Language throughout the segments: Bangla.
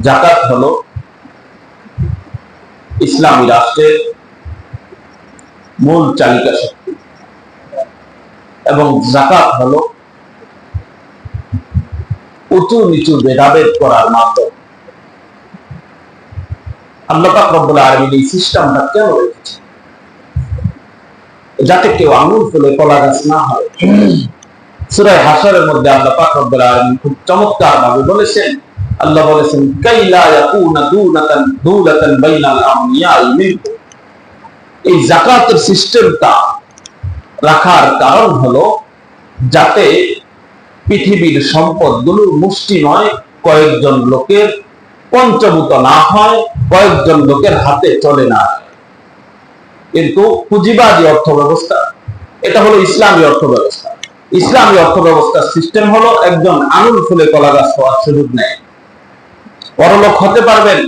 যাকাত হলো ইসলামী রাষ্ট্রের মূল চালিকা শক্তি এবং যাকাত হলো উঁচু নিচু ভেদাভেদ করার মাধ্যম। আল্লাহ পাক রব্বুল আলামিন এই সিস্টেমটা কেন রেখেছে? যাতে কেউ আঙুল ফুলে কলা গাছ না হয়। সূরা হাশরের মধ্যে আল্লাহ পাক রব্বুল আলামিন খুব চমৎকার ভাবে বলেছেন, আল্লাহ বলেছেন কাইলা ইয়াকুনা দুলাতান বাইনাল আমনিয়াই মিনকুম। এই যাকাতের সিস্টেমটা রাখার কারণ হলো যাতে পৃথিবীর সম্পদগুলো মুষ্টিময় কয়েকজন লোকের পঞ্চভূত না হয়, কয়েকজন লোকের হাতে চলে না। কিন্তু পুঁজিবাদী অর্থ ব্যবস্থা, এটা হলো ইসলামী অর্থ ব্যবস্থা। ইসলামী অর্থ ব্যবস্থার সিস্টেম হলো একজন আঙুল ফুলে কলা গাছ হওয়ার সুযোগ নেই। বড়লোক হতে পারবেন,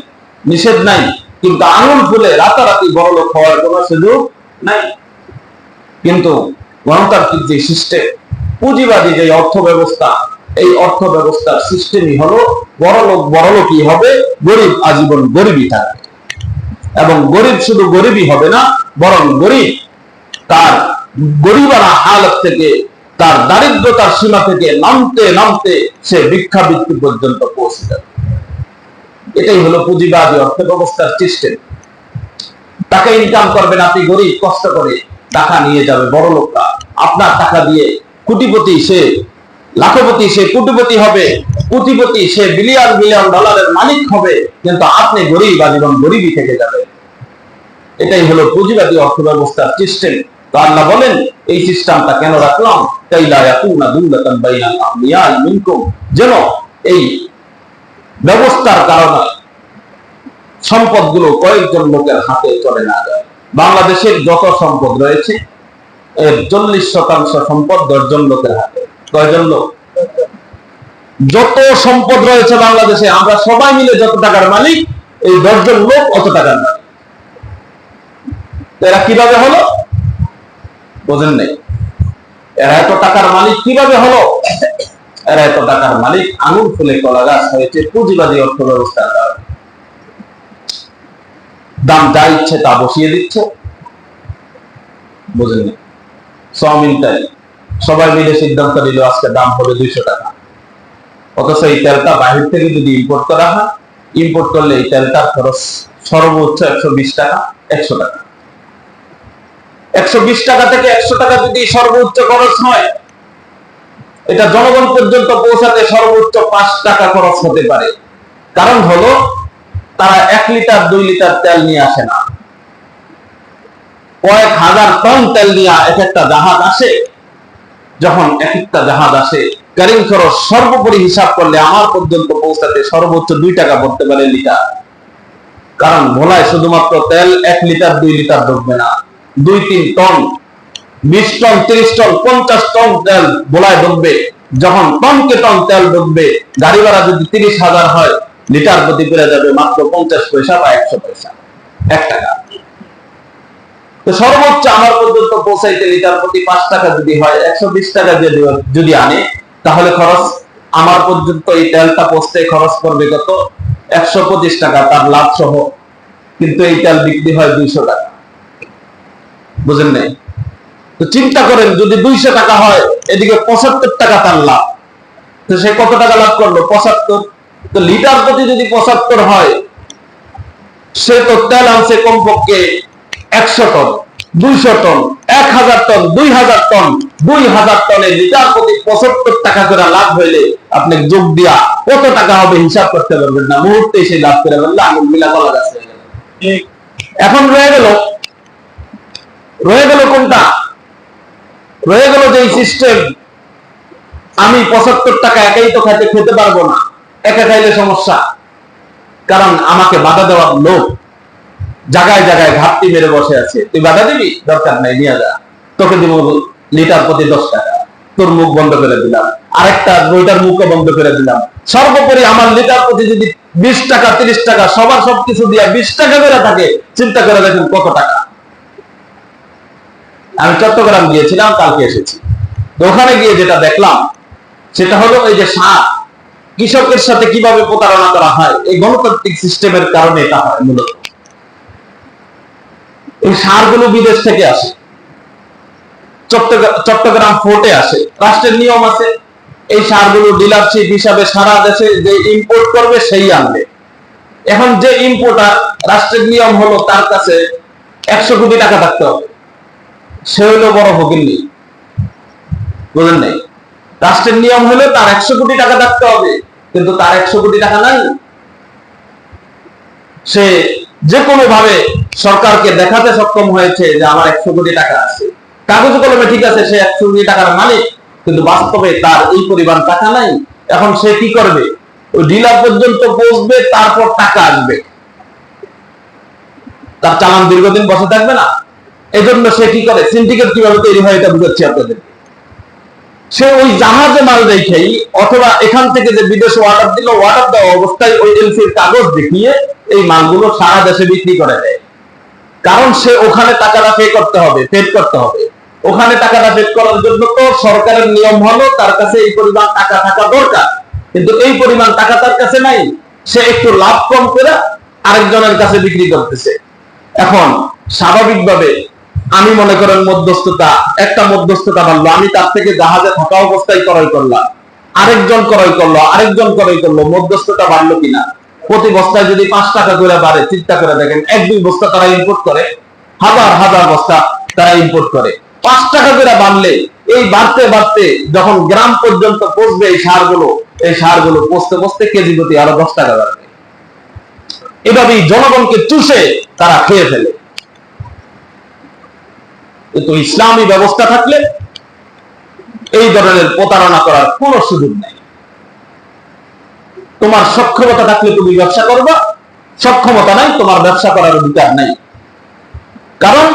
নিষেধ নাই, কিন্তু আঙুল ফুলে রাতারাতি বড়লোক হওয়ার কোন সুযোগ নাই। কিন্তু গণতান্ত্রিক যে সিস্টেম, পুঁজিবাদী যে অর্থ ব্যবস্থা, এই অর্থ ব্যবস্থার সিস্টেমই হলো বড়লোক বড়লোকই হবে, গরিব আজীবন গরিবই থাকবে। এবং গরিব শুধু গরিবই হবে না, বরং গরিব তার গরিবানা হালত থেকে, তার দারিদ্রতার সীমা থেকে নামতে নামতে সে ভিক্ষাবৃত্তি পর্যন্ত পৌঁছে যাবে। এটাই হলো পুঁজিবাদী অর্থ ব্যবস্থার সিস্টেম। টাকা ইনকাম করবেন আপনি, গরিব কষ্ট করে টাকা নিয়ে যাবে বড় লোকরা। আপনার টাকা দিয়ে কোটিপতি সে লাখপতি, সে কোটিপতি হবে, কোটিপতি সে বিলিয়ন বিলিয়ন ডলারের মালিক হবে, কিন্তু আপনি গরিব আজীবন গরিবই থেকে যাবে। এটাই হলো পুঁজিবাদী অর্থ ব্যবস্থার সিস্টেম। তো আল্লাহ বলেন এই সিস্টেমটা কেন রাখলাম? কাইলা ইয়াকুনা দুলাতান বাইনাল আমনিয়াই মিনকুম, যেন এই ব্যবস্থার কারণে সম্পদগুলো কয়েকজন লোকের হাতে চলে না যায়। বাংলাদেশের যত সম্পদ রয়েছে এর 40% সম্পদ 10 জন লোকের হাতে। কয়জন লোক? যত সম্পদ রয়েছে বাংলাদেশে, আমরা সবাই মিলে যত টাকার মালিক, এই 10 জন লোক অত টাকার মালিক। এরা কিভাবে হলো? বোঝেন নাই? এরা এত টাকার মালিক কিভাবে হলো? এরা এত টাকার মালিক আঙুল ফুলে কলা গাছ হয়েছে পুঁজিবাদী অর্থ ব্যবস্থার কারণে। দাম যা ইচ্ছে তা বসিয়ে দিচ্ছে। বুঝলেন? চাউমিনটাই সবাই মিলে সিদ্ধান্ত নিল আজকে দাম হবে 200 টাকা। অথচ এই তেলটা বাহির থেকে যদি ইম্পোর্ট করা হয়, ইম্পোর্ট করলে এই তেলটার খরচ সর্বোচ্চ 120 টাকা, 100 টাকা। 120 টাকা থেকে 100 টাকা যদি সর্বোচ্চ খরচ হয়, এটা জনগণ পর্যন্ত পৌঁছাতে সর্বোচ্চ 5 টাকা খরচ হতে পারে। কারণ হলো তারা 1 লিটার 2 লিটার তেল নিয়ে আসে না, কয়েক হাজার টন তেল নিয়ে এক একটা জাহাজ আসে। যখন এক একটা জাহাজ আসে, ক্যারিং খরচ সর্বোপরি হিসাব করলে আমার পর্যন্ত পৌঁছাতে সর্বোচ্চ 2 টাকা পড়তে পারে লিটার। কারণ ভোলায় শুধুমাত্র তেল 1 লিটার 2 লিটার ঢুকবে না, 2-3 টন, 20 টন, 30 টন, 50 টন তেল ভোলায় ঢুকবে। যখন টনকে টন তেল ঢুকবে, গাড়ি ভাড়া যদি 30,000 হয়, লিটার প্রতি পেয়ে যাবে মাত্র 50 পয়সা বা 100 পয়সা, 1 টাকা। তো সর্বোচ্চ আমার পর্যন্ত পৌঁছাইতে লিটার প্রতি 5 টাকা যদি হয়, 120 টাকা যদি আনে, তাহলে খরচ আমার পর্যন্ত এই তেলটা পৌঁছতে খরচ করবে কত? 125 টাকা তার লাভ সহ। কিন্তু এই তেল বিক্রি হয় 200 টাকা। বুঝেন নাই? তো চিন্তা করেন, যদি 200 টাকা হয়, এদিকে 75 টাকা তার লাভ, তো সে কত টাকা লাভ করলো? 75। তো লিটার প্রতি যদি 75 হয়, সে তো তেল আনছে কমপক্ষে 100 টন, 200 টন, 1000 টন, 2000 টন। 2000 টনে লিটার প্রতি 75 টাকা করে লাভ হইলে আপনি যোগ দিয়া কত টাকা হবে হিসাব করতে পারবেন না। মুহূর্তে সে লাভ করে বললে আঙুল মিলা কলা গাছ হয়ে গেল। এখন রয়ে গেল কোনটা? রয়ে গেল যে সিস্টেম, আমি 75 টাকা একাই তো খেতে পারবো না, একা খাইলে সমস্যা। কারণ আমাকে বাধা দেওয়ার লোক জায়গায় জায়গায় ঘাটতি মেরে বসে আছে। তুই বাধা দিবি? দরকার নাই, নিয়ে যা, তোকে দিব লিটার প্রতি 10 টাকা, তোর মুখ বন্ধ করে দিলাম, আরেকটা বইটার মুখও বন্ধ করে দিলাম। সর্বোপরি আমার লিটার প্রতি যদি 20 টাকা 30 টাকা সবার সবকিছু দিয়া 20 টাকা করে থাকে, চিন্তা করে দেখুন কত টাকা। আমি চট্টগ্রাম গিয়েছিলাম, কালকে এসেছি। ওখানে গিয়ে যেটা দেখলাম সেটা হলো এই যে সার, কৃষকের সাথে কিভাবে প্রতারণা করা হয়, এই গণতান্ত্রিক সিস্টেমের কারণে এটা হয়। মূলত এই সারগুলো বিদেশ থেকে আসে, চট্টগ্রাম ফোর্টে আসে, রাষ্ট্রের নিয়ম আছে। এই সারগুলো ডিলারশিপ হিসাবে সারা দেশে যে ইম্পোর্ট করবে সেই আনবে। এখন যে ইম্পোর্টার, রাষ্ট্রের নিয়ম হলো তার কাছে 100 কোটি টাকা থাকতে হবে, সে হলো বড় ভগিনী। বুঝলেন নাই? রাষ্ট্রের নিয়ম হলো তার 100 কোটি টাকা থাকতে হবে, কিন্তু তার 100 কোটি টাকা নাই। সে যে কোনো ভাবে সরকারকে দেখাতে সক্ষম হয়েছে যে আমার 100 কোটি টাকা আছে, কাগজ কলমে ঠিক আছে সে 100 কোটি টাকার মালিক, কিন্তু বাস্তবে তার এই পরিমাণ টাকা নাই। এখন সে কি করবে? ওই ডিলার পর্যন্ত পৌঁছবে, তারপর টাকা আসবে, তার চালান দীর্ঘদিন বসে থাকবে না। এজন্য সে কি করে? সিন্ডিকেট কিভাবে তৈরি হয় এটা বুঝাচ্ছি আপনাদের। সে ওই জাহাজে মাল রেখেই, অথবা এখান থেকে যে বিদেশে অর্ডার দিল, অর্ডার দেওয়া অবস্থায় ওই এলসির কাগজ দেখিয়ে এই মালগুলো সারা দেশে বিক্রি করে দেয়। কারণ সে ওখানে টাকাটা পে করতে হবে, পেড করতে হবে। ওখানে টাকাটা পেড করার জন্য তো সরকারের নিয়ম হলো তার কাছে এই পরিমাণ টাকা থাকা দরকার, কিন্তু এই পরিমাণ টাকা তার কাছে নাই। সে একটু লাভ কম করে আরেকজনের কাছে বিক্রি করতেছে। এখন স্বাভাবিকভাবে আমি মনে করেন মধ্যস্থতা, একটা মধ্যস্থতা বাড়লো, আমি তার থেকে জাহাজে থাকা অবস্থায় ক্রয় করলাম, আরেকজন ক্রয় করলো, আরেকজন ক্রয় করলো, মধ্যস্থতা বাড়লো কিনা? প্রতি বস্তায় যদি 5 টাকা করে বাড়ে, চিন্তা করে দেখেন, 1-2 বস্তা তারা ইম্পোর্ট করে, হাজার হাজার বস্তা তারা ইম্পোর্ট করে। 5 টাকা করে বাড়লে এই বাড়তে বাড়তে যখন গ্রাম পর্যন্ত পৌঁছবে এই সারগুলো পৌঁছতে পৌঁছতে কেজি প্রতি আরো 10 টাকা বাড়বে। এভাবেই জনগণকে চুষে তারা খেয়ে ফেলে। কিন্তু ইসলামী ব্যবস্থা থাকলে এই ধরনের প্রতারণা করার কোন সুযোগ নেই। তোমার সক্ষমতা থাকলে তুমি ব্যবসা করবা, সক্ষমতা নাই, তোমার ব্যবসা করার অধিকার নাই। কারণ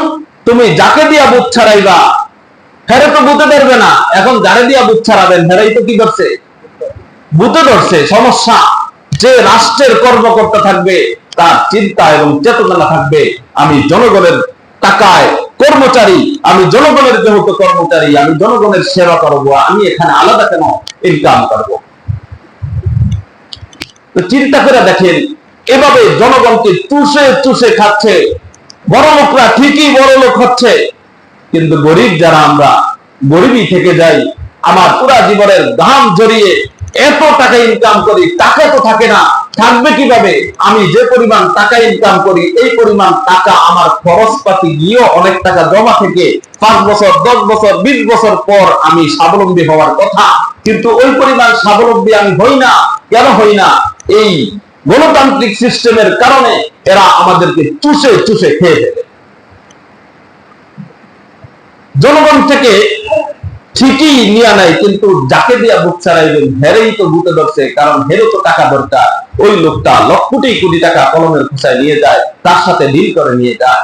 তুমি যাকে দিয়া বুথ ছাড়াইবা হেরে তো বুথে ধরবে না। এখন যারে দিয়া বুথ ছাড়াবেন হেরাই তো কি করছে? বুথে ধরছে। সমস্যা, যে রাষ্ট্রের কর্মকর্তা থাকবে তার চিন্তা এবং চেতনা থাকবে আমি জনগণের টাকায় কর্মচারী, আমি জনগণের যেহেতু কর্মচারী, আমি জনগণের সেবা করবো, আমি এখানে আলাদা কেন ইনকাম করব? তো চিন্তা করে দেখেন, এভাবে জনগণকে চুষে চুষে খাচ্ছে। বড় লোকরা ঠিকই বড় লোক হচ্ছে, কিন্তু গরিব যারা আমরা গরিবই থেকে যাই। আমার পুরা জীবনের দাম জড়িয়ে এত টাকা ইনকাম করি, টাকা তো থাকে না, থাকবে কিভাবে? আমি যে পরিমাণ টাকা ইনকাম করি এই পরিমাণ টাকা আমার খরচপাতি গিয়েও অনেক টাকা জমা থেকে 5 বছর 10 বছর 20 বছর পর আমি স্বাবলম্বী হওয়ার কথা, কিন্তু ওই পরিমাণ স্বাবলম্বী আমি হই না। কেন হই না? এই গণতান্ত্রিক সিস্টেমের কারণে এরা আমাদেরকে চুষে চুষে খেয়ে ফেলে। জনগণ থেকে ঠিকই নিয়ে নেয়, কিন্তু যাকে দিয়া বুথ ছাড়াইবেন হেরেই তো বুথে ধরছে। কারণ হেরো তো টাকা দরকার। ওই লোকটা লক্ষ কোটি কোটি টাকা কলমের খোঁচায় নিয়ে যায়, তার সাথে ডিল করে নিয়ে যায়।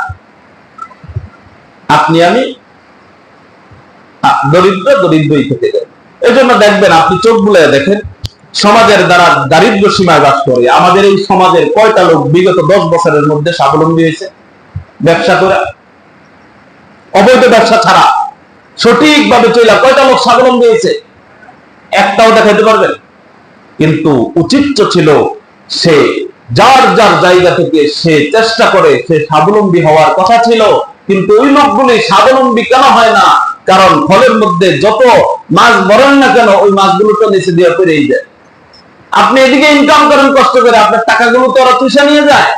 আপনি আমি দরিদ্রই থেকে যায়। এই জন্য দেখবেন, আপনি চোখ বুলে দেখেন, সমাজের দ্বারা দারিদ্র সীমায় বাস করে আমাদের এই সমাজের কয়টা লোক বিগত 10 বছরের মধ্যে স্বাবলম্বী হয়েছে? ব্যবসা করে, অবৈধ ব্যবসা ছাড়া সঠিকভাবে চলে কয়টা লোক স্বাবলম্বী হয়েছে? একটাও দেখাতে পারবেন? কিন্তু উচিত ছিল সে যার যার জায়গা থেকে সে চেষ্টা করে, সে স্বাবলম্বী হওয়ার কথা ছিল। কিন্তু ওই লোকগুলি স্বাবলম্বী কেন হয় না? কারণ ফলের মধ্যে যত মাছ ভরেন না কেন ওই মাছগুলো তো নিচে দিয়ে পড়েই যায়। আপনি এদিকে ইনকাম করেন কষ্ট করে, আপনার টাকাগুলো তো ওরা চুষে নিয়ে যায়।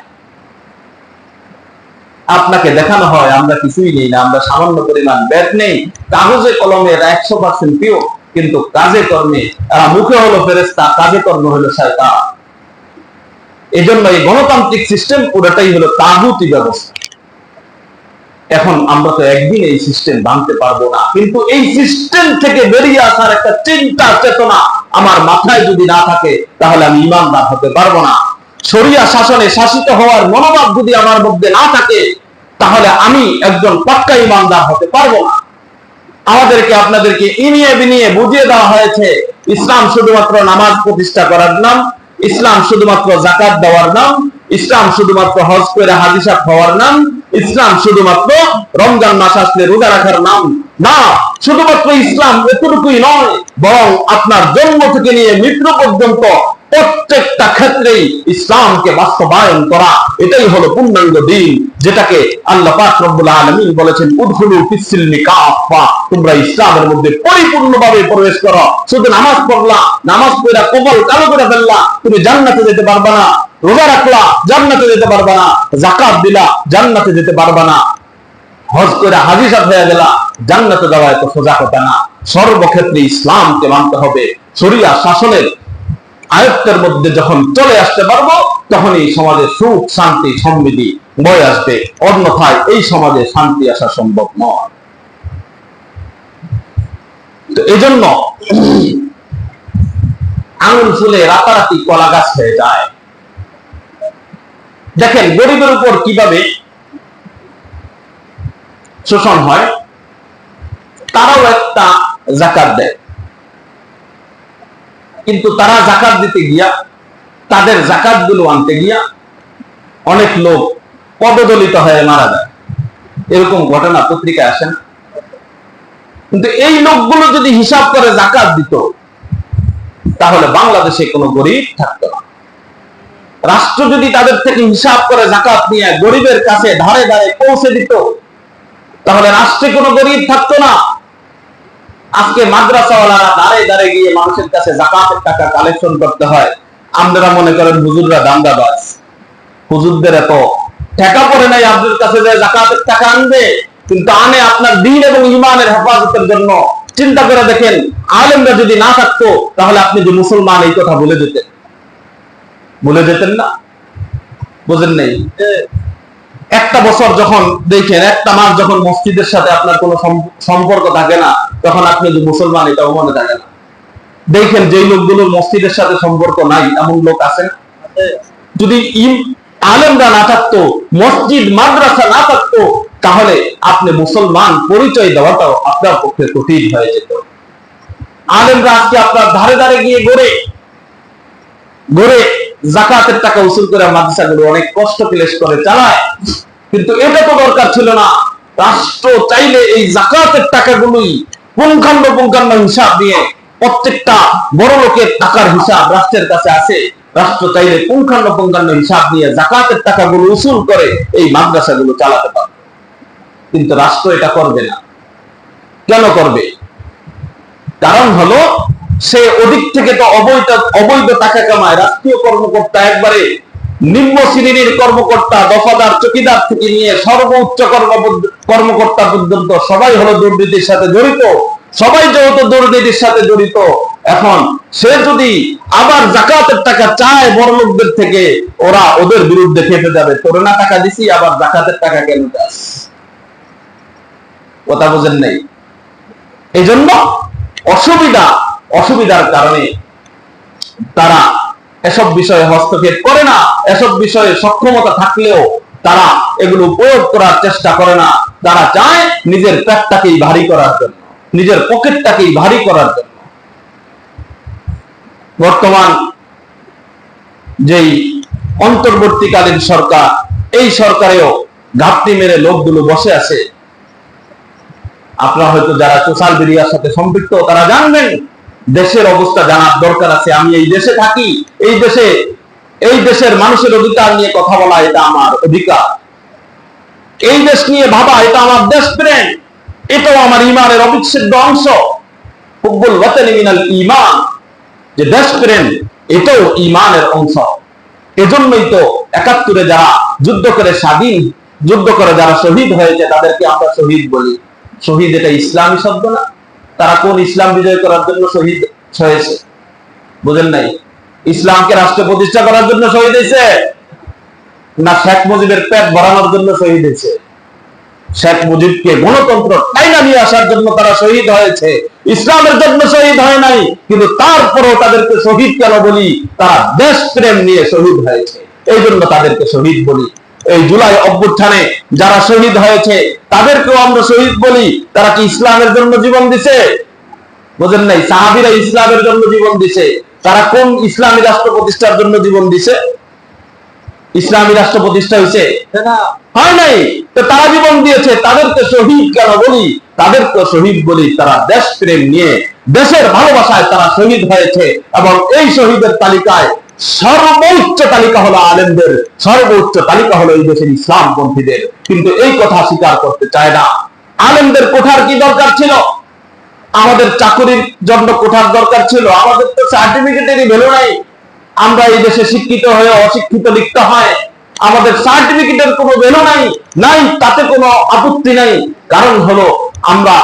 আপনাকে দেখানো হয় আমরা কিছুই নেই না, আমরা সামান্য পরিমাণ ব্যাট নেই, কাগজে কলমে 100% পিও, কিন্তু কাজে কর্মে মুখে হলো ফেরেশতা, কাজে কর্ম হলো শয়তান। এজন্য এই গণতান্ত্রিক সিস্টেম পুরোটাই হলো তাগুতি ব্যবস্থা। এখন আমরা তো একদিন এই সিস্টেম ভাঙতে পারবো না, কিন্তু এই সিস্টেম থেকে বেরিয়ে আসার একটা চিন্তা চেতনা আমার মাথায় যদি না থাকে তাহলে আমি ঈমানদার হতে পারবো না। শরিয়া শাসনে শাসিত হওয়ার মনোভাব যদি আমার মধ্যে না থাকে তাহলে আমি একজন পাক্কা ঈমানদার হতে পারবো না। আমাদেরকে আপনাদেরকে ইনিয়ে বিনিয়ে বুঝিয়ে দেওয়া হয়েছে ইসলাম শুধুমাত্র নামাজ প্রতিষ্ঠা করার নাম, ইসলাম শুধুমাত্র যাকাত দেওয়ার নাম, ইসলাম শুধুমাত্র হজ করে হাজি সাহেব হওয়ার নাম, ইসলাম শুধুমাত্র রমজান মাস আসলে রোজা রাখার নাম। না, শুধুমাত্র ইসলাম এতটুকুই নয়, বরং আপনার জন্ম থেকে নিয়ে মৃত্যু পর্যন্ত প্রত্যেকটা ক্ষেত্রেই ইসলামকে বাস্তবায়ন করা, এটাই হলো পূর্ণাঙ্গ দ্বীন, যেটাকে আল্লাহ পাক রব্বুল আলামিন বলেছেন উদখুলু ফিস-সিলমি কাফা, তোমরা ইসলামের মধ্যে পরিপূর্ণভাবে প্রবেশ করো। শুধু নামাজ পড়লা, নামাজ পড়া কবল কালো করে ফেললা, তুমি জান্নাতে যেতে পারবে না। রোজা রাখলা, জান্নাতে যেতে পারবে না। যাকাত দিলা, জান্নাতে যেতে পারবে না। হজ করে হাজী সাহেব হয়ে গেলা, জান্নাতে যাওয়া এত সোজা কথা না। সর্বক্ষেত্রে ইসলামকে মানতে হবে। শরিয়া শাসনের আয়ত্তের মধ্যে যখন চলে আসতে পারবো, তখনই সমাজে সুখ, শান্তি, সমৃদ্ধি বয়ে আসবে। অন্যথায় এই সমাজে শান্তি আসা সম্ভব নয়। তো এই জন্য আঙুল ফুলে রাতারাতি কলা গাছ হয়ে যায়। দেখেন গরিবের উপর কিভাবে শোষণ হয়। তারাও একটা যাকাত দেয়, কিন্তু তারা যাকাত দিতে গিয়া, তাদের যাকাত গুলো আনতে গিয়া অনেক লোক পদদলিত হয়ে মারা যায়। এরকম ঘটনা পত্রিকায় আসে না? কিন্তু এই লোকগুলো যদি হিসাব করে যাকাত দিত, তাহলে বাংলাদেশে কোনো গরিব থাকতো না। রাষ্ট্র যদি তাদের থেকে হিসাব করে যাকাত নিয়ে গরিবের কাছে ধারে ধারে পৌঁছে দিত, তাহলে রাষ্ট্রে কোনো গরিব থাকতো না। আজকে মাদ্রাসাওয়ালারা দাঁড়ে দাঁড়ে গিয়ে মানুষের কাছে যাকাতের টাকা কালেকশন করতে হয়। আপনারা মনে করেন হুজুররা দাঙ্গাবাজ, হুজুরদের এত টাকা পড়ে নাই আপনার কাছে যে যাকাতের টাকা আনবে, কিন্তু আনে আপনার দ্বীন এবং ঈমানের হেফাজতের জন্য। চিন্তা করে দেখেন, আলেমরা যদি না থাকতো, তাহলে আপনি যে মুসলমান এই কথা ভুলে যেতেন না? বুঝেন নাই? একটা বছর যখন দেখেন, একটা মাস যখন মসজিদের সাথে আপনার কোনো সম্পর্ক থাকে না, তখন আপনি যে মুসলমান এটাও মনে থাকে না। দেখেন যেই লোকগুলোর মসজিদের সাথে সম্পর্ক নাই, এমন লোক আছেন। যদি আলেমরা না থাকতো, মসজিদ মাদ্রাসা না থাকতো, তাহলে আপনি মুসলমান পরিচয় দেওয়াটাও আপনার পক্ষে কঠিন হয়ে যেত। আলেমরা আজকে আপনার ধারে ধারে গিয়ে গড়ে যাকাতের টাকা উসুল করে মাদ্রাসাগুলো অনেক কষ্ট ক্লেশ করে চালায়, কিন্তু এটা তো দরকার ছিল না। রাষ্ট্র চাইলে এই যাকাতের টাকাগুলোই পুঙ্খানুপুঙ্খানু হিসাব দিয়ে, প্রত্যেকটা বড় লোকের টাকার হিসাব রাষ্ট্রের কাছে আছে, রাষ্ট্র চাইলে পুঙ্খানুপুঙ্খানু হিসাব দিয়ে যাকাতের টাকাগুলো উসুল করে এই মাদ্রাসাগুলো চালাতে পারবে। কিন্তু রাষ্ট্র এটা করবে না। কেন করবে? কারণ হলো, সে ওদিক থেকে তো অবৈধ টাকা কামায়। রাষ্ট্রীয় কর্মকর্তা একবারে নিম্ন শ্রেণীর কর্মকর্তা, দফাদার, চকিদার থেকে নিয়ে সর্বোচ্চ কর্মকর্তা পর্যন্ত সবাই হলো দুর্নীতির সাথে জড়িত। সবাই যেহেতু দুর্নীতির সাথে জড়িত, এখন সে যদি আবার যাকাতের টাকা চায় বড় লোকদের থেকে, ওরা ওদের বিরুদ্ধে খেপে যাবে। তোর না টাকা দিছি, আবার যাকাতের টাকা কেন চাস? কথা বোঝেন নাই? এই জন্য অসুবিধার কারণে তারা এসব বিষয়ে হস্তক্ষেপ করে না। এসব বিষয়ে সক্ষমতা থাকলেও তারা এগুলো প্রয়োগ করার চেষ্টা করে না। তারা চায় নিজের পেটটাকেই ভারী করার জন্য, নিজের পকেটটাকেই ভারী করার জন্য। বর্তমান যেই অন্তর্বর্তীকালীন সরকার, এই সরকারেও ঘাপটি মেরে লোকগুলো বসে আছে। আপনারা হয়তো যারা সোশ্যাল মিডিয়ার সাথে সম্পৃক্ত, তারা জানবেন দেশের অবস্থা জানার দরকার আছে। আমি এই দেশে থাকি, এই দেশের মানুষের অধিকার নিয়ে কথা বলা এটা আমার অধিকার। এই দেশ নিয়ে ভাবা এটা আমার দেশপ্রেম, এটাও আমার ঈমানের অবিচ্ছেদ্য অংশ। হুব্বুল ওয়াতানি মিনাল ঈমান, যে দেশপ্রেম এটাও ঈমানের অংশ। এজন্যই তো ৭১-এ যারা যুদ্ধ করে যারা শহীদ হয়েছে, তাদেরকে আমরা শহীদ বলি। শহীদ এটা ইসলামী শব্দ না? তারা কোন ইসলাম বিজয় করার জন্য শহীদ হয়েছে? বুঝেন নাই? ইসলামকে রাষ্ট্র প্রতিষ্ঠা করার জন্য শহীদ হয়েছে, না শেখ মুজিবের পেট ভরানোর জন্য শহীদ হয়েছে? শেখ মুজিবকে গণতন্ত্র টাইনা নিয়ে আসার জন্য তারা শহীদ হয়েছে, ইসলামের জন্য শহীদ হয় নাই। কিন্তু তারপরেও তাদেরকে শহীদ কেন বলি? তারা দেশপ্রেম নিয়ে শহীদ হয়েছে, এই জন্য তাদেরকে শহীদ বলি। এই জুলাই অভ্যুত্থানে যারা শহীদ হয়েছে, তাদেরকেও আমরা শহীদ বলি। তারা কি ইসলামের জন্য জীবন দিছে? বুঝেন নাই? সাহাবীরা ইসলামের জন্য জীবন দিছে। তারা কোন ইসলামী রাষ্ট্র প্রতিষ্ঠার জন্য জীবন দিছে? ইসলামী রাষ্ট্র প্রতিষ্ঠা হয়েছে? হয় নাই। তো তারা জীবন দিয়েছে, তাদেরকে শহীদ কেন বলি? তাদেরকে শহীদ বলি তারা দেশপ্রেম নিয়ে, দেশের ভালোবাসায় তারা শহীদ হয়েছে। এবং এই শহীদের তালিকায় সর্বোচ্চ তালিকা হলো আলেমদের, সর্বোচ্চ তালিকা হলো এই দেশের ইসলামপন্থীদের। কিন্তু এই কথা স্বীকার করতে চায় না। আলেমদের কোঠার কি দরকার ছিল? আমাদের চাকরির জন্য কোঠার দরকার ছিল? আমাদের তো সার্টিফিকেটেরই ভ্যালু নাই। আমরা এই দেশে শিক্ষিত হয়ে অশিক্ষিত লিখতে হয়, আমাদের সার্টিফিকেটের কোনো ভ্যালু নাই, নাই তাতে কোনো আপত্তি নাই। কারণ হলো আমরা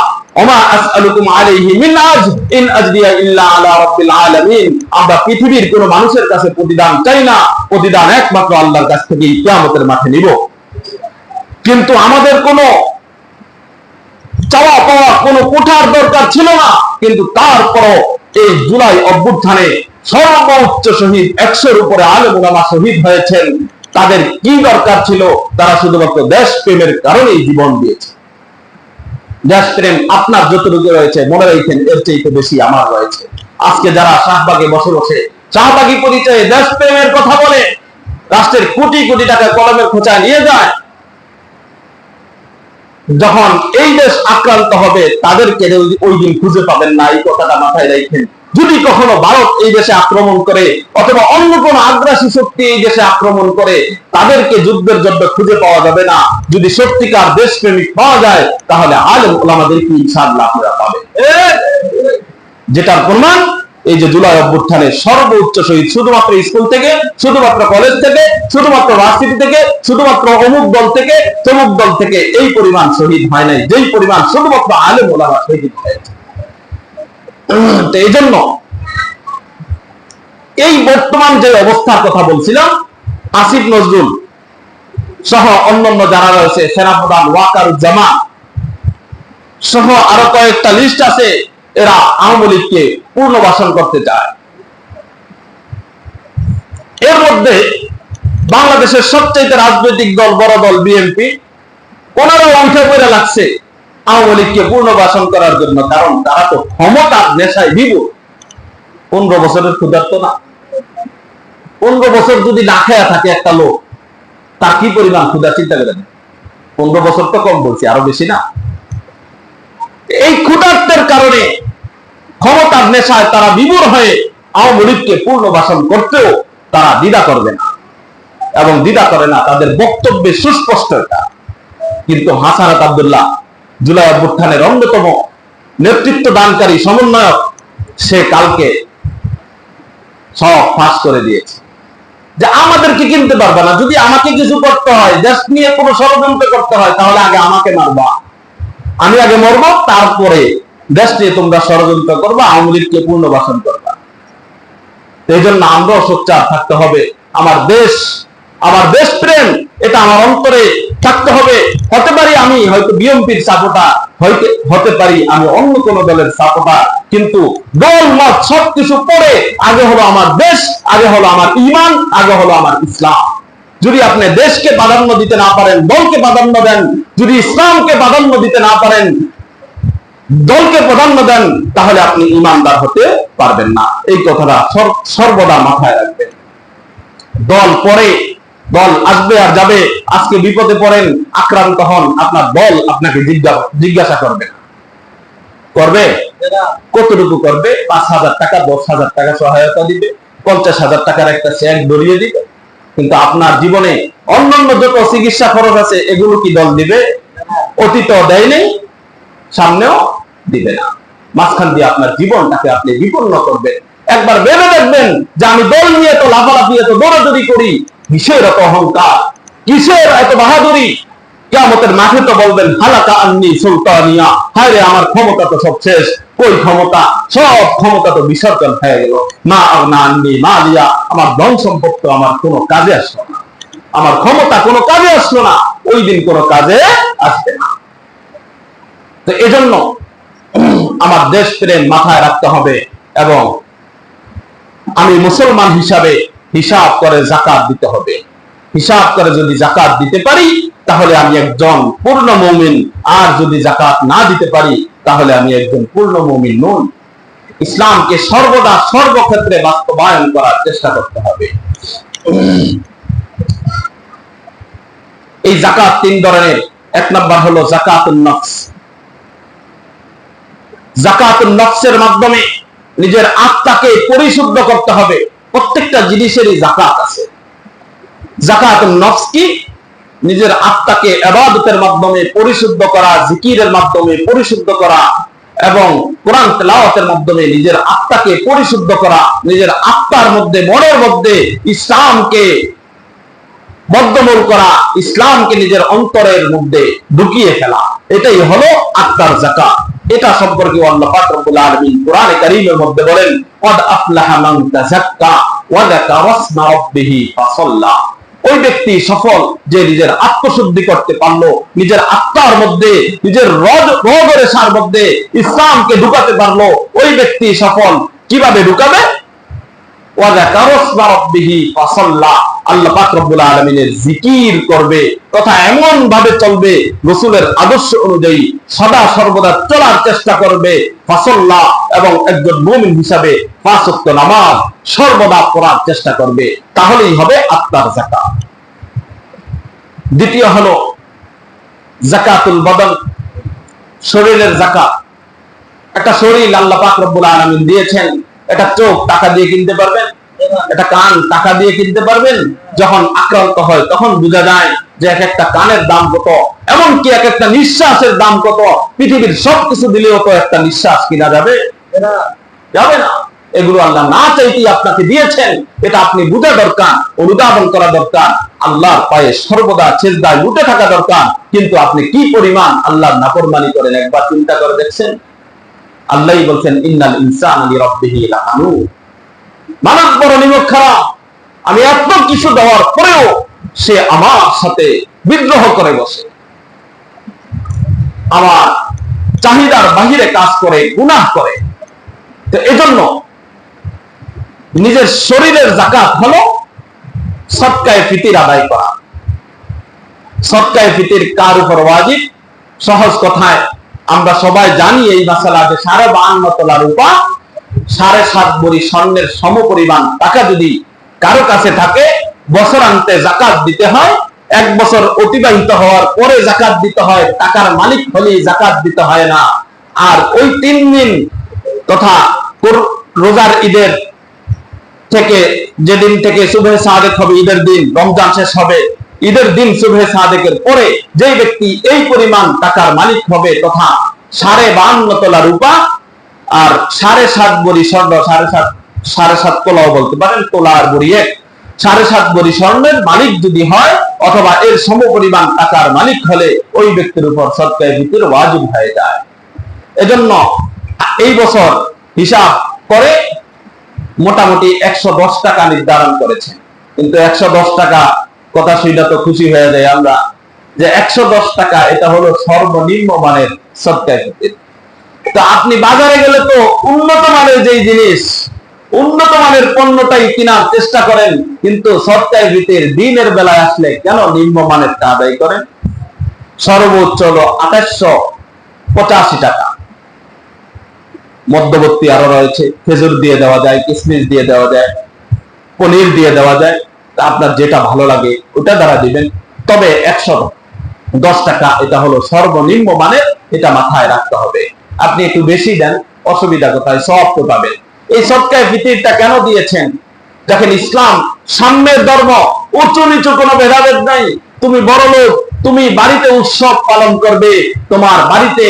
ওমা আসআলুকুম আলাইহি মিন আজর ইন আজরিয়া ইল্লা আলা রাব্বিল আলামিন, আমরা পৃথিবীর কোনো মানুষের কাছে প্রতিদান চাই না, প্রতিদান একমাত্র আল্লাহর কাছ থেকে কিয়ামতের মাঠে নিব। কিন্তু আমাদের কোনো চাওয়া পাওয়া কোনো কোঠার দরকার ছিল না। কিন্তু তারপরও এই জুলাই অভ্যুত্থানে সর্বোচ্চ শহীদ 100-এর উপরে আলেম ওলামা শহীদ হয়েছেন। তাদের কি দরকার ছিল? তারা শুধুমাত্র দেশপ্রেমের কারণেই জীবন দিয়েছে। দেশপ্রেম আপনার যতটুকু রয়েছে মনে রাখেন, এর চাইতে বেশি আমার রয়েছে। আজকে যারা শাহবাগে বসে বসে শাহবাগী পরিচয়ে দেশপ্রেমের কথা বলে, রাষ্ট্রের কোটি কোটি টাকা কলমের খোঁচায় নিয়ে যায়, যখন এই দেশ আক্রান্ত হবে তাদেরকে ওই দিন খুঁজে পাবেন না। এই কথাটা মাথায় রাখেন। যদি কখনো ভারত এই দেশে আক্রমণ করে অথবা অন্য কোন আগ্রাসী শক্তি এই দেশে আক্রমণ করে, তাদেরকে যুদ্ধের জন্য খুঁজে পাওয়া যাবে না। যদি সত্যিকার দেশপ্রেমিক পাওয়া যায় তাহলে আলেম ওলামাদেরকে ইনশাআল্লাহ আপনারা পাবেন। যেটার প্রমাণ এই যে জুলাই অভ্যুত্থানে সর্বোচ্চ শহীদ শুধুমাত্র স্কুল থেকে, শুধুমাত্র কলেজ থেকে, শুধুমাত্র ভার্সিটি থেকে, শুধুমাত্র অমুক দল থেকে, তমুক দল থেকে এই পরিমাণ শহীদ হয় নাই, যেই পরিমাণ শুধুমাত্র আলেম ওলামা শহীদ হয়েছে। তো এই জন্য এই বর্তমান যে অবস্থার কথা বলছিলাম, আসিফ নজরুল সহ অন্যান্য যারা রয়েছে, সেনাপ্রধান ওয়াকারুজ্জামান সহ আরো কয়েকটা লিস্ট আছে, এরা আওয়ামী লীগকে পুনর্বাসন করতে চায়। এর মধ্যে বাংলাদেশের সবচেয়ে রাজনৈতিক দল, বড় দল বিএনপি, ওনারাও অংশে পড়ে লাগছে আওয়ামী লীগকে পুনর্বাসন করার জন্য। কারণ তারা তো ক্ষমতার নেশায় বিভোর। 15 বছরের ক্ষুধার্ত না। 15 বছর যদি না খেয়া থাকে একটা লোক, তার কি পরিমাণ ক্ষুধা চিন্তা করেন। 15 বছর তো কম বলছি, আরো বেশি না। এই ক্ষুধার্তের কারণে ক্ষমতার নেশায় তারা বিভোর হয়ে আওয়ামী লীগকে পুনর্বাসন করতেও তারা দ্বিধা করবে না, এবং দ্বিধা করে না, তাদের বক্তব্যে সুস্পষ্ট এটা। কিন্তু হাসানাত আব্দুল্লাহ, জুলাই অভ্যুত্থানের অন্যতম নেতৃত্ব দানকারী সমন্বয়ক, সে কালকে সব ফাঁস করে দিয়েছে যে আমাদেরকে কিনতে পারবে না। যদি আমাকে কিছু করতে হয়, দেশ নিয়ে কোনো ষড়যন্ত্র করতে হয়, তাহলে আগে আমাকে মারবা, আমি আগে মরবো, তারপরে দেশ নিয়ে তোমরা ষড়যন্ত্র করবা, আওয়ামী লীগকে পুনর্বাসন করবা। এই জন্য আমরাও সোচ্চার থাকতে হবে। আমার দেশ, আমার দেশপ্রেম, এটা আমার অন্তরে থাকতে হবে। হতে পারি আমি হয়তো বিএনপির সাপোর্টার, হতে পারি আমি অন্য কোন দলের সাপোর্টার, কিন্তু দল মত সবকিছু পরে আগে হলো আমার দেশ, আগে হলো আমার ঈমান, আগে হলো আমার ইসলাম। যদি আপনি দেশকে প্রাধান্য দিতে না পারেন, দলকে প্রাধান্য দেন, যদি ইসলামকে প্রাধান্য দিতে না পারেন, দলকে প্রাধান্য দেন, তাহলে আপনি ঈমানদার হতে পারবেন না। এই কথাটা সর্বদা মাথায় রাখবেন। দল পরে, দল আসবে আর যাবে। আজকে বিপদে পড়েন, আক্রান্ত হন, আপনার দল আপনাকে জিজ্ঞাসা করবে কতটুকু করবে? 5,000 টাকা, 10,000 টাকা সহায়তা দিবে, 50,000 টাকার একটা চেক ধরিয়ে দিবে। কিন্তু আপনার জীবনে অন্যান্য যত চিকিৎসা খরচ আছে, এগুলো কি দল দিবে? অতীত দেয় নেই, সামনেও দিবে না। মাঝখান দিয়ে আপনার জীবনটাকে আপনি বিপন্ন করবেন। একবার ভেবে দেখবেন যে আমি দল নিয়ে তো লাফালাফি, এত দৌড়াদৌড়ি করি, কিসের এত অহংকার, কিসের এত বাহাদুরি? কিয়ামতের মাঠে তো বলবেন হালাকা আন্নি সুলতানিয়া, হায় রে আমার ক্ষমতা তো সব শেষ। কই ক্ষমতা? সব ক্ষমতা তো বিসর্জন হয়ে গেল। মা আগনা আন্নি মালিয়া, আমার ধন সম্পদ তো আমার কোনো কাজে আসলো না, আমার ক্ষমতা কোনো কাজে আসলো না, ওই দিন কোনো কাজে আসবে না। তো এজন্য আমার দেশ প্রেম মাথায় রাখতে হবে, এবং আমি মুসলমান হিসাবে হিসাব করে যাকাত দিতে হবে। হিসাব করে যদি যাকাত দিতে পারি তাহলে আমি একজন পূর্ণ মুমিন, আর যদি যাকাত না দিতে পারি তাহলে আমি একজন পূর্ণ মুমিন নই। ইসলামকে সর্বদা সর্বক্ষেত্রে বাস্তবায়ন করার চেষ্টা করতে হবে। এই যাকাত তিন ধরনের। এক নম্বর হলো যাকাতুন নফস। যাকাতুন নফসের মাধ্যমে নিজের আত্মাকে পরিশুদ্ধ করতে হবে। প্রত্যেকটা জিনিসেরই যাকাত আছে। যাকাতুন নফস কি? নিজের আত্মাকে ইবাদতের মাধ্যমে পরিশুদ্ধ করা, জিকিরের মাধ্যমে পরিশুদ্ধ করা এবং কোরআন তেলাওয়াতের মাধ্যমে নিজের আত্মাকে পরিশুদ্ধ করা, নিজের আত্মার মধ্যে, মনের মধ্যে ইসলামকে বদ্ধমূল করা, ইসলামকে নিজের অন্তরের মধ্যে ঢুকিয়ে ফেলা, এটাই হলো আত্মার যাকাত। এটা সম্পর্কে আল্লাহ পাক রব্বুল আলামিন কোরআনে কারীমের মধ্যে বলেন, ক্বাদ আফলাহা মান তাযাক্কা ওয়া যাকারা ইসমা রাব্বিহি ফাসাল্লা। ওই ব্যক্তি সফল যে নিজের আত্মশুদ্ধি করতে পারলো, নিজের আত্মার মধ্যে, নিজের রগরেশার মধ্যে ইসলামকে ঢুকাতে পারলো, ওই ব্যক্তি সফল। কিভাবে ঢুকাবে? ওয়া যাকারা ইসমা রাব্বিহি ফাসাল্লা। আল্লাহ পাক রব্বুল আলামিনের জিকির করবে, তথা এমন ভাবে চলবে, রাসূলের আদর্শ অনুযায়ী সদা সর্বদা চলার চেষ্টা করবে। ফাসাল্লা, এবং একজন মুমিন হিসাবে 5 ওয়াক্ত নামাজ সর্বদা পড়ার চেষ্টা করবে। তাহলেই হবে আত্মার যাকাত। দ্বিতীয় হলো যাকাতুল বদন, শরীরের যাকাত। একটা শরীর আল্লাহ পাক রব্বুল আলামিন দিয়েছেন। এটা চোখ টাকা দিয়ে কিনতে পারবেন, এটা কান টাকা দিয়ে কিনতে পারবেন। যখন আক্রান্ত হয় তখন বোঝা যায় যে এক একটা কানের দাম কত, এমনকি এক একটা নিঃশ্বাসের দাম কত। পৃথিবীর সবকিছু দিলেও তো একটা নিঃশ্বাস কিনা যাবে? যাবে না। এগুলো আল্লাহ না চাইতেই আপনাকে দিয়েছেন। এটা আপনি বুঝা দরকার, অনুধাবন করা দরকার। আল্লাহর পায়ে সর্বদা সিজদায় লুটে থাকা দরকার। কিন্তু আপনি কি পরিমাণ আল্লাহর নাফরমানি করেন একবার চিন্তা করে দেখছেন? আল্লাহই বলছেন, ইন্নাল ইনসানা লিরাব্বিহি লাকানুত। মানব বড় নিমক খারাপ, আমি এত কিছু দেওয়ার পরেও সে আমার সাথে বিদ্রোহ করে বসে, আমার চাহিদার বাহিরে কাজ করে, গুনাহ করে। তো এজন্য নিজের শরীরের যাকাত হলো সদকায়ে ফিতির আদায় করা। সদকায়ে ফিতির কার উপর ওয়াজিব? সহজ কথায় আমরা সবাই জানি এই মাসালা যে 52 তোলা রূপা, 7.5 ভরি স্বর্ণের সমপরিমাণ টাকা যদি কারো কাছে থাকে, বছরান্তে যাকাত দিতে হয়। 1 বছর অতিবাহিত হওয়ার পরে যাকাত দিতে হয়। টাকার মালিক হলে যাকাত দিতে হয় না। আর ওই 3 দিন তথা রোজার ঈদের থেকে, যেদিন থেকে সুবহে সাদেক হবে, ঈদের দিন, রমজান শেষ হবে, ঈদের দিন সুবহে সাদেকের পরে যে ব্যক্তি এই পরিমাণ টাকার মালিক হবে, তথা 52 তোলা রূপা আর 7.5 ভরি স্বর্ণ, 7.5 তোলাও বলতে পারেন, তোলা আর ভরি এক, 7.5 ভরি স্বর্ণের মালিক যদি হয় অথবা এর সমপরিমাণ টাকার মালিক হলে ওই ব্যক্তির উপর সদকায়ে ফিতর ওয়াজিব হয়ে যায়। এজন্য এই বছর হিসাব করে মোটামুটি 110 টাকা নির্ধারণ করেছে। কিন্তু 110 টাকা কথা শুনে তো খুশি হয়ে যায় আমরা, যে 110 টাকা এটা হলো সর্বনিম্ন মানের সদকায়ে ফিতর। তো আপনি বাজারে গেলে তো উন্নত মানের যেই জিনিস, উন্নত মানের পণ্যটাই কেনার চেষ্টা করেন, কিন্তু সদকায়ে ফিতর দিনের বেলায় আসলে কেন নিম্ন মানেরটা আদায় করেন? সর্বোচ্চ হলো 2885 টাকা। মধ্যবর্তী আরো রয়েছে, খেজুর দিয়ে দেওয়া যায়, কিশমিশ দিয়ে দেওয়া যায়, পনির দিয়ে দেওয়া যায়। তা আপনার যেটা ভালো লাগে ওটা দ্বারা দিবেন। তবে 110 টাকা এটা হলো সর্বনিম্ন মানের, এটা মাথায় রাখতে হবে। আপনি একটু বেশি দেন, অসুবিধা কোথায়? সব তো পাবেন। এই সদকায়ে ফিতরটা কেন দিয়েছেন? দেখেন, ইসলাম সাম্যের ধর্ম, উঁচু নিচু কোনো ভেদাভেদ নাই। তুমি বড় লোক, তুমি বাড়িতে উৎসব পালন করবে, তোমার বাড়িতে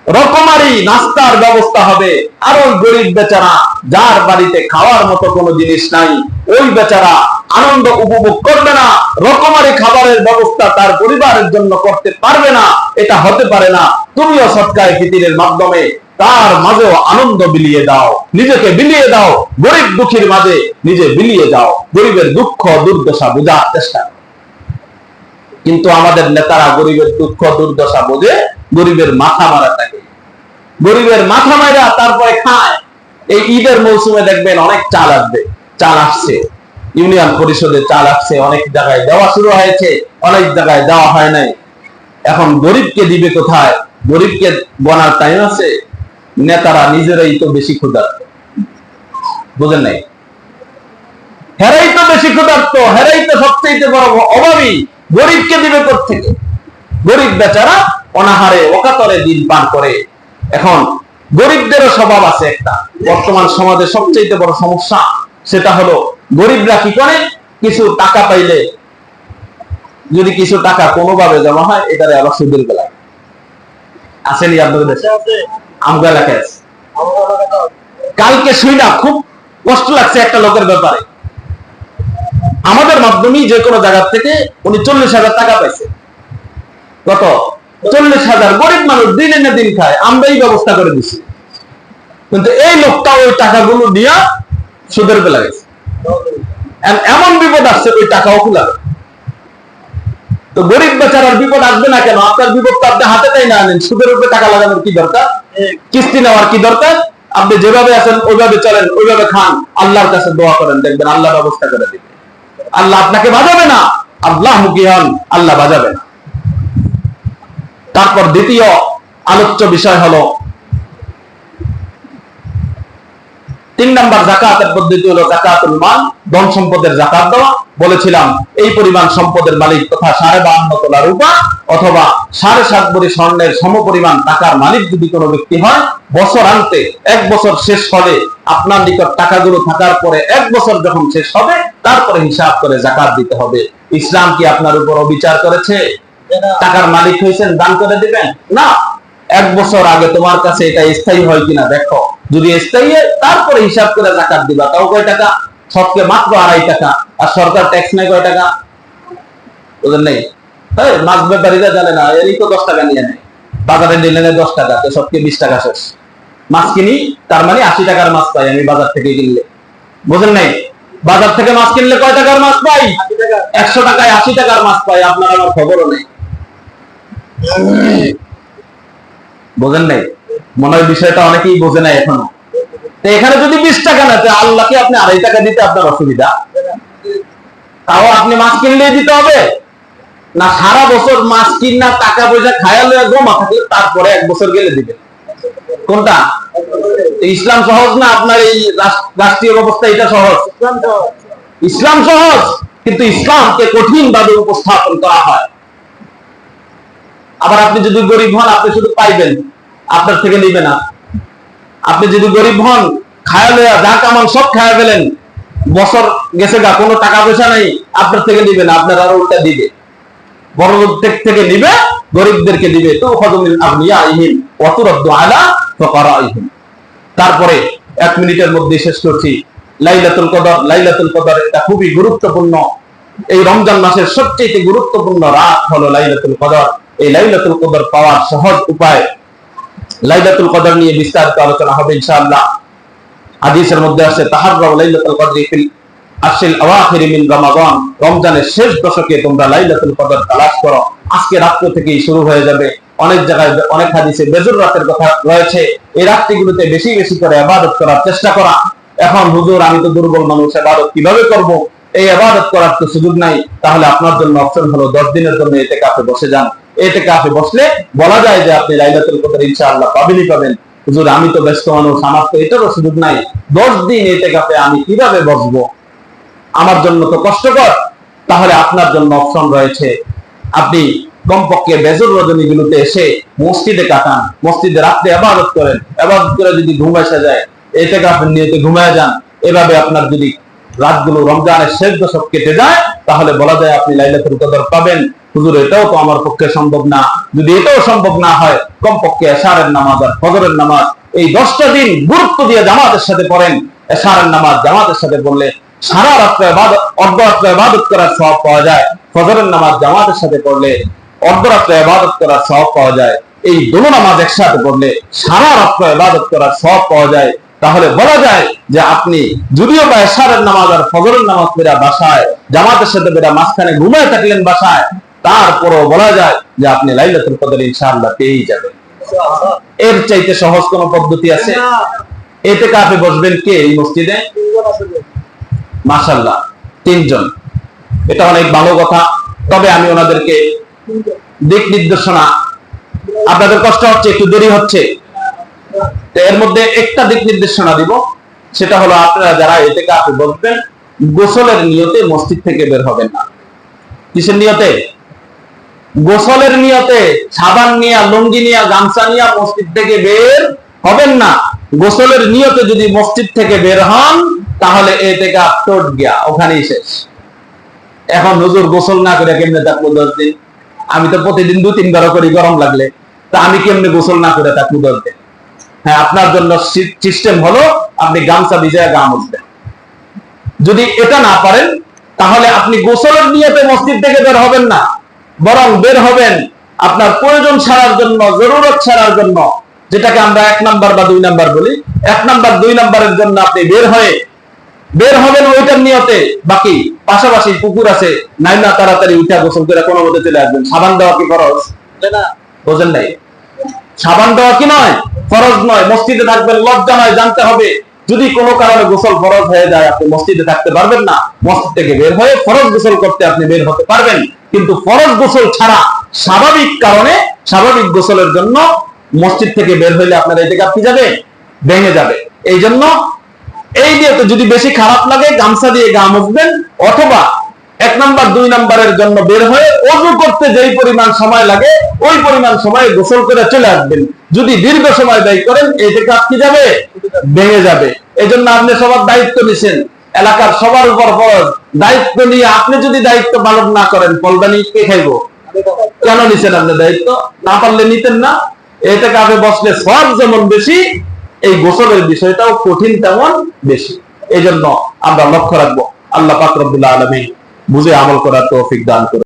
রকমারি নাস্তার ব্যবস্থা হবে। আর ওই গরিব বেচারা, যার বাড়িতে খাওয়ার মতো কোনো জিনিস নাই, ওই বেচারা আনন্দ উপভোগ করবে না, রকমারি খাবারের ব্যবস্থা তার পরিবারের জন্য করতে পারবে না। এটা হতে পারে না। তুমিও সদকায়ে ফিতরের মাধ্যমে তার মাঝেও আনন্দ বিলিয়ে দাও, নিজেকে বিলিয়ে দাও, গরিব দুঃখীর মাঝে নিজে বিলিয়ে দাও, গরিবের দুঃখ দুর্দশা বোঝার চেষ্টা। কিন্তু আমাদের নেতারা গরিবের দুঃখ দুর্দশা বোঝে, গরিবের মাথা মারা থাকে, গরিবের মাথা মারা তারপরে খায়। এই ঈদের মৌসুমে দেখবেন অনেক চাল আসবে, চাল আসছে, ইউনিয়ন পরিষদে চাল আসছে, অনেক জায়গায় দেওয়া শুরু হয়েছে, অনেক জায়গায় দেওয়া হয় নাই। এখন গরিবকে দিবে কোথায়? গরিবকে বনার টাইম আছে? নেতারা নিজেরাই তো বেশি ক্ষুধার্ত, বুঝেন নাই? হেরাই তো বেশি ক্ষুধার্ত, হেরাই তো সবচেয়ে বড় অভাবী। গরিবকে দিবে কোত্থেকে? গরিব বেচারা অনাহারে অকাতরে দিন পার করে। এখন গরিবদেরও স্বভাব আছে একটা, বর্তমান সমাজে সবচেয়ে বড় সমস্যা সেটা হলো গরিবরা কি করে, কিছু টাকা পাইলে, যদি কিছু টাকা কোনোভাবে জমা হয়, এটারে আবার সুদের বেলায় আসেনি আপনাদের দেশে? আমগো এলাকায় আছে। কালকে শুই না খুব কষ্ট লাগছে একটা লোকের ব্যাপারে। আমাদের মাধ্যমেই যে কোনো জায়গা থেকে উনি 40,000 টাকা পাইছে। কত? 40,000। গরিব মানুষ, দিন এনে দিন খায়, আমরাই ব্যবস্থা করে দিছি। কিন্তু এই লোকটা ওই টাকাগুলো নিয়ে সুদের বেলা গেছে। এমন বিপদ আসছে ওই টাকাও খুলাবে। তো গরিব বেচারার বিপদ আসবে না কেন? আপনার বিপদ তো আপনি হাতে তাই না আনেন। সুদের উপরে টাকা লাগানোর কি দরকার? কিস্তি নেওয়ার কি দরকার? আপনি যেভাবে আছেন ওইভাবে চলেন, ওইভাবে খান, আল্লাহর কাছে দোয়া করেন, দেখবেন আল্লাহ ব্যবস্থা করে দিবে। আল্লাহ আপনাকে বাজাবে না, আল্লাহ মুখী হন, আল্লাহ বাজাবে না। তারপর দ্বিতীয় আলোচ্য বিষয় হলো 3 নম্বর জাকাতের পদ্ধতি হলো যাকাতুল মাল, ধন সম্পদের যাকাত দেওয়া। বলেছিলাম এই পরিমাণ সম্পদের মালিক তথা 52.5 তোলা রূপা অথবা 7.5 ভরি স্বর্ণের সমপরিমাণ টাকার মালিক যদি কোনো ব্যক্তি হয়, বছর আনতে 1 বছর শেষ হলে আপনার নিকট টাকাগুলো থাকার পরে 1 বছর যখন শেষ হবে তারপরে হিসাব করে যাকাত দিতে হবে। ইসলাম কি আপনার উপর অবিচার করেছে? টাকার মালিক হয়েছেন, দান করে দিবেন না। 1 বছর আগে তোমার কাছে এটা স্থায়ী হয় কিনা দেখো, যদি স্থায়ী হয় তারপরে হিসাব করে যাকাত দিবা। তাও কয় টাকা? সবকে মাত্র 2.5 টাকা। আর সরকার ট্যাক্স নেয় কয় টাকা? বুঝলেন নাই? মাছ ব্যাপারীরা জানে না, এরই তো 10 টাকা নিয়ে নেয়। বাজারে নিলে 10 টাকা, তো সবকে 20 টাকা শেষ। মাছ কিনি, তার মানে 80 টাকার মাছ পাই আমি বাজার থেকে কিনলে। বুঝলেন নাই? বাজার থেকে মাছ কিনলে কয় টাকার মাছ পাই? 100 টাকায় 80 টাকার মাছ পাই। আপনার আমার খবরও নেই। বোঝেন নাই? মনে হয় বিষয়টা অনেকেই বোঝে নাই এখনো। তো এখানে যদি 20 টাকা না, আল্লাহকে আপনি 2.5 টাকা দিতে আপনার অসুবিধা? তাও আপনি মাছ কিনলেই দিতে হবে না? সারা বছর মাছ কিনা টাকা পয়সা খায়া লইয়া জমা থাকলে তারপরে 1 বছর গেলে দিবেন? কোনটা? ইসলাম সহজ না আপনার এই রাষ্ট্রীয় ব্যবস্থা এটা সহজ? ইসলাম সহজ, কিন্তু ইসলামকে কঠিন ভাবে উপস্থাপন করা হয়। আবার আপনি যদি গরিব হন, আপনি শুধু পাইবেন, আপনার থেকে নিবে না। আপনি যদি গরিব হন, খায়া লইয়া যা কামান সব খায়া ফেলেন, বছর গেছে গা, কোনো টাকা পয়সা নাই, আপনার থেকে নিবে না, আপনার আরো উল্টা দিবে। বড় লোক থেকে নিবে, গরিবদেরকে দিবে। তো ফজমিল আগনিয়াইহিম ওয়া তুরাদ্দু আলা ফুকারাইহিম। তারপরে 1 মিনিটের মধ্যে শেষ করছি। লাইলাতুল কদর। লাইলাতুল কদর এটা খুবই গুরুত্বপূর্ণ। এই রমজান মাসের সবচেয়ে গুরুত্বপূর্ণ রাত হলো লাইলাতুল কদর। এই লাইলাতুল কদর পাওয়ার সহজ উপায়, লাইলাতুল কদর নিয়ে বিস্তারিত আলোচনা হবে ইনশাআল্লাহ। হাদিসের মধ্যে আছে তাহাররাউ লাইলাতুল কদরি ফিল আশরিল আওয়াখির মিন রমাদান। রমজানের শেষ দশকে তোমরা লাইলাতুল কদর তালাশ করো। আজকে রাত্র থেকেই শুরু হয়ে যাবে। অনেক জায়গায় অনেক হাদিসে বেজুর রাতের কথা রয়েছে। এই রাতগুলোতে বেশি বেশি করে ইবাদত করার চেষ্টা করা। এখন হুজুর আমি তো দুর্বল মানুষ, ইবাদত কিভাবে করব? এই ইবাদত করার তো সুযোগ নাই। তাহলে আপনার জন্য অপশন হলো 10 দিনের জন্য ইতিকাফে বসে যান। ইতিকাফে বসলে বলা যায় যে আপনি লাইলাতুল কদর ইনশাআল্লাহ পাবেনই পাবেন। হুজুর আমি তো ব্যস্ত মানুষ, আমার তো এটারও সুযোগ নাই। 10 দিন ইতিকাফে আমি কিভাবে বসবো? আমার জন্য তো কষ্টকর। তাহলে আপনার জন্য অপশন রয়েছে, আপনি কমপক্ষে বেজর রজনীগুলোতে এসে মসজিদে কাটান, মসজিদে রাত্রে ইবাদত করেন। ইবাদত করে যদি ঘুম এসে যায়, ইতিকাফের নিয়তে ঘুমায় যান। এভাবে আপনার যদি রাতগুলো রমজানের শেষ দশক কেটে যায়, তাহলে বলা যায় আপনি লাইলাতুল কদর পাবেন। হুজুর এটাও তো আমার পক্ষে সম্ভব না। যদি এটাও সম্ভব না হয়, কমপক্ষে এশারের নামাজ আর ফজরের নামাজ এই 10টা দিন গুরুত্ব দিয়ে জামাতের সাথে পড়েন। এশারের নামাজ জামাতের সাথে পড়লে সারা রাত্রে অর্ধরাত্রে ইবাদত করার সওয়াব পাওয়া যায়। ফজরের নামাজ জামাতের সাথে পড়লে অর্ধরাত্রে ইবাদত করার সওয়াব পাওয়া যায়। এই দুটো নামাজ একসাথে পড়লে সারা রাত্রে ইবাদত করার সওয়াব পাওয়া যায়। তাহলে বলা যায় যে আপনি যদিও বা এশারের নামাজ আর ফজরের নামাজ পড়া বাসায় জামাতের সাথে পড়া মাঝখানে ঘুমিয়ে থাকলেন বাসায়, তারপরও বলা যায় যে আপনি লাইলাতুল কদর ইনশাআল্লাহ পেয়েই যাবেন। এর চাইতে সহজ কোন পদ্ধতি আছে? ইতিকাফে বসবেন কে এই মসজিদে? মাশাআল্লাহ 3 জন। এটা অনেক ভালো কথা। তবে আমি ওনাদেরকে দিক নির্দেশনা, আপনাদের কষ্ট হচ্ছে, একটু দেরি হচ্ছে, এর মধ্যে একটা দিক নির্দেশনা দিব। সেটা হলো আপনারা যারা ইতিকাফে বসবেন, গোসলের নিয়তে মসজিদ থেকে বের হবেন না। কিসের নিয়তে? গোসলের নিয়তে সাবান নিয়া, লুঙ্গি নিয়া, গামছা নিয়া মসজিদ থেকে বের হবেন না। গোসলের নিয়তে যদি মসজিদ থেকে বের হন তাহলে এতেকাফ টোট গিয়া, ওখানেই শেষ। এখন হুজুর গোসল না করে কেমনে থাকবো 10 দিন? আমি তো প্রতিদিন 2-3 বার করি গরম লাগলে, তা আমি কেমনে গোসল না করে থাকবো 10 দিন? হ্যাঁ, আপনার জন্য সিস্টেম হলো আপনি গামছা ভিজায় গা মুছবেন। যদি এটা না পারেন তাহলে আপনি গোসলের নিয়তে মসজিদ থেকে বের হবেন না, বরং বের হবেন আপনার প্রয়োজন ছাড়ার জন্য, জরুরত ছাড়ার জন্য, যেটাকে আমরা 1 নাম্বার বা 2 নাম্বার বলি। 1 নাম্বার 2 নাম্বারের জন্য আপনি বের হবেন ওইটার নিয়তে। বাকি পাশাপাশি পুকুর আছে, নাইলা তাড়াতাড়ি উঠা গোসল করে কোনো মতে চলে আসবেন। সাবান দেওয়া কি ফরজ? বোঝেন নাই? সাবান দেওয়া কি নয়? ফরজ নয়। মসজিদে থাকবেন, লজ্জা নয়, জানতে হবে। যদি কোনো কারণে গোসল ফরজ হয়ে যায়, আপনি মসজিদে থাকতে পারবেন না, মসজিদ থেকে বের হয়ে ফরজ গোসল করতে আপনি বের হতে পারবেন। কিন্তু ফরজ গোসল ছাড়া স্বাভাবিক কারণে, স্বাভাবিক গোসলের জন্য মসজিদ থেকে বের হইলে আপনার এতেকাফ কি যাবে? ভেঙে যাবে। এই জন্য এই দিয়ে তো যদি বেশি খারাপ লাগে গামছা দিয়ে গা মুছবেন, অথবা 1 নাম্বার 2 নাম্বারের জন্য বের হয়ে ওযু করতে যেই পরিমাণ সময় লাগে ওই পরিমাণ সময়ে গোসল করে চলে আসবেন। যদি দীর্ঘ সময় ব্যয় করেন এতেকাফ কি যাবে? ভেঙে যাবে। এজন্য আপনি সবার দায়িত্ব নিছেন, এলাকার সবার উপর ফরজ। দায়িত্ব নিয়ে আপনি যদি দায়িত্ব পালন না করেন, ফলদানি কে খাইবো? কেন নিছেন আপনি দায়িত্ব? না পারলে নিতেন না। এতেকাফে বসলে সওয়াব যেমন বেশি, এই গোসলের বিষয়টাও কঠিন তেমন বেশি। এই জন্য আমরা লক্ষ্য রাখবো। আল্লাহ পাক রব্বুল আলামিন বুঝে আমল করার তৌফিক দান করুন।